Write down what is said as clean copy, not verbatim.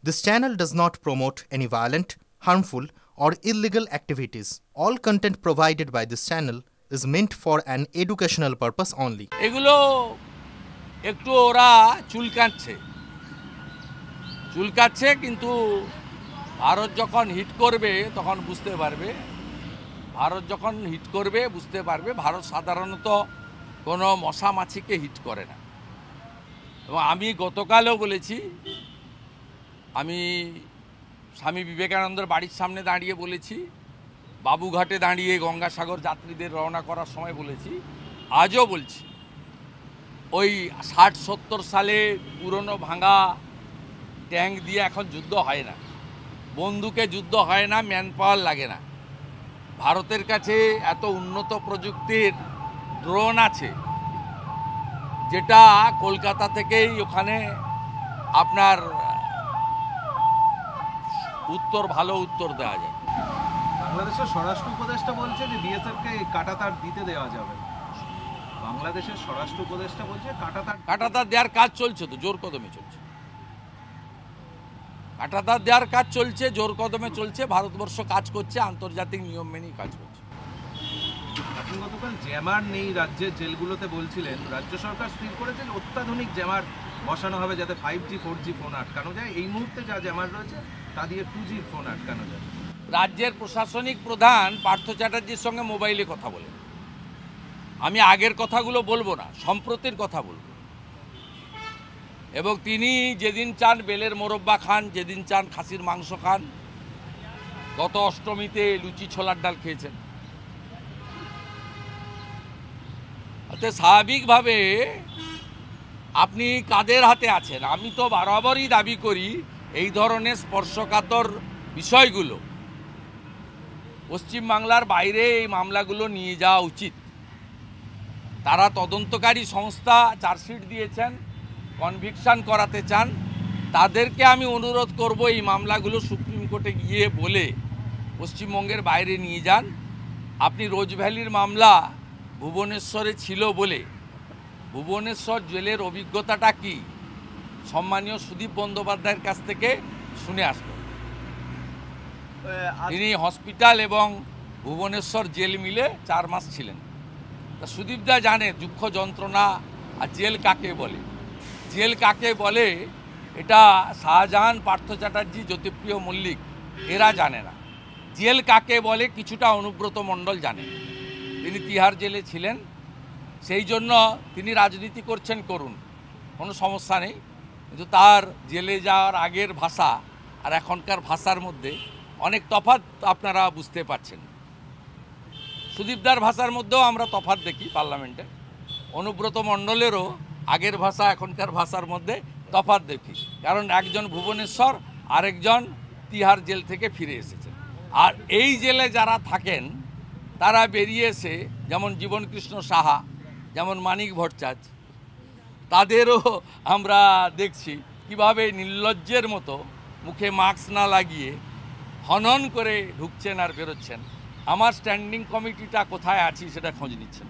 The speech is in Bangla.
This channel does not promote any violent, harmful, or illegal activities. All content provided by this channel is meant for an educational purpose only. এগুলো একটু ওরা চুলকাচ্ছে কিন্তু ভারত যখন হিট করবে তখন বুঝতে পারবে ভারত সাধারণত কোনো মশা মাছিকে হিট করে না। এবং আমি গতকালও বলেছি, আমি স্বামী বিবেকানন্দের বাড়ির সামনে দাঁড়িয়ে বলেছি, বাবুঘাটে দাঁড়িয়ে গঙ্গাসাগর যাত্রীদের রওনা করার সময় বলেছি, আজও বলছি, ওই 60-70 সালে পুরনো ভাঙা ট্যাঙ্ক দিয়ে এখন যুদ্ধ হয় না, বন্দুকে যুদ্ধ হয় না, ম্যান পাওয়ার লাগে না। ভারতের কাছে এত উন্নত প্রযুক্তির ড্রোন আছে যেটা কলকাতা থেকেই ওখানে আপনার ভালো উত্তর দেওয়া যায়। বাংলাদেশের স্বরাষ্ট্র উপদেষ্টা বলছে যে বিএসএফকে কাঁটাতার দিতে দেওয়া যাবে। বাংলাদেশের স্বরাষ্ট্র উপদেষ্টা বলছে কাঁটাতার দেওয়ার কাজ চলছে, তো জোর কদমে চলছে। কাঁটাতার দেওয়ার কাজ চলছে, জোর কদমে চলছে। ভারতবর্ষ কাজ করছে, আন্তর্জাতিক নিয়ম মেনেই কাজ করছে। আপনি গতকাল জ্যামার নেই রাজ্যের জেলগুলোতে বলছিলেন, রাজ্য সরকার স্থির করেছে যে অত্যাধুনিক জ্যামার বসানো হবে যাতে 5G 4G ফোন আটকানো যায়। এই মুহূর্তে যা জ্যামার রয়েছে তা দিয়ে 2G ফোন আটকানো যায়। রাজ্যের প্রশাসনিক প্রধান পার্থ চ্যাটার্জির সঙ্গে মোবাইলে কথা বলে। আমি আগের কথাগুলো বলবো না, সম্প্রতির কথা বলবো। এবং তিনি যেদিন চান বেলের মোরব্বা খান, যেদিন চান খাসির মাংস খান। গত অষ্টমীতে লুচি ছোলার ডাল খেয়েছেন। অর্থাৎ স্বাভাবিকভাবে আপনি কাদের হাতে আছেন? আমি তো বরাবরই দাবি করি এই ধরনের স্পর্শকাতর বিষয়গুলো পশ্চিমবাংলার বাইরে এই মামলাগুলো নিয়ে যাওয়া উচিত। তারা তদন্তকারী সংস্থা চার্জশিট দিয়েছেন, কনভিকশন করাতে চান, তাদেরকে আমি অনুরোধ করব এই মামলাগুলো সুপ্রিম কোর্টে গিয়ে বলে পশ্চিমবঙ্গের বাইরে নিয়ে যান। আপনি রোজভ্যালির মামলা ভুবনেশ্বরে ছিল বলে ভুবনেশ্বর জেলের অভিজ্ঞতাটা কি সম্মানীয় সুদীপ বন্দ্যোপাধ্যায়ের কাছ থেকে শুনে আসবেন। তিনি হসপিটাল এবং ভুবনেশ্বর জেল মিলে 4 মাস ছিলেন। তা সুদীপদা জানে দুঃখ যন্ত্রণা আর জেল কাকে বলে। জেল কাকে বলে এটা শাহজাহান, পার্থ চ্যাটার্জি, জ্যোতিপ্রিয় মল্লিক এরা জানে না। জেল কাকে বলে কিছুটা অনুব্রত মণ্ডল জানে। তিনি তিহার জেলে ছিলেন, সেই জন্য তিনি রাজনীতি করুন, কোনো সমস্যা নেই। কিন্তু তার জেলে যাওয়ার আগের ভাষা আর এখনকার ভাষার মধ্যে অনেক তফাৎ আপনারা বুঝতে পারছেন। সুদীপদার ভাষার মধ্যেও আমরা তফাৎ দেখি পার্লামেন্টে, অনুব্রত মণ্ডলেরও আগের ভাষা এখনকার ভাষার মধ্যে তফাৎ দেখি। কারণ একজন ভুবনেশ্বর, আরেকজন তিহার জেল থেকে ফিরে এসেছেন। আর এই জেলে যারা থাকেন তারা বেরিয়ে এসে, যেমন জীবনকৃষ্ণ সাহা, যেমন মানিক ভট্টাচার্য, তাদেরও আমরা দেখছি কিভাবে নির্লজ্জের মতো মুখে মাস্ক না লাগিয়ে হনন করে ঢুকছেন আর বেরোচ্ছেন। আমার স্ট্যান্ডিং কমিটিটা কোথায় আছি সেটা খোঁজ নিচ্ছেন।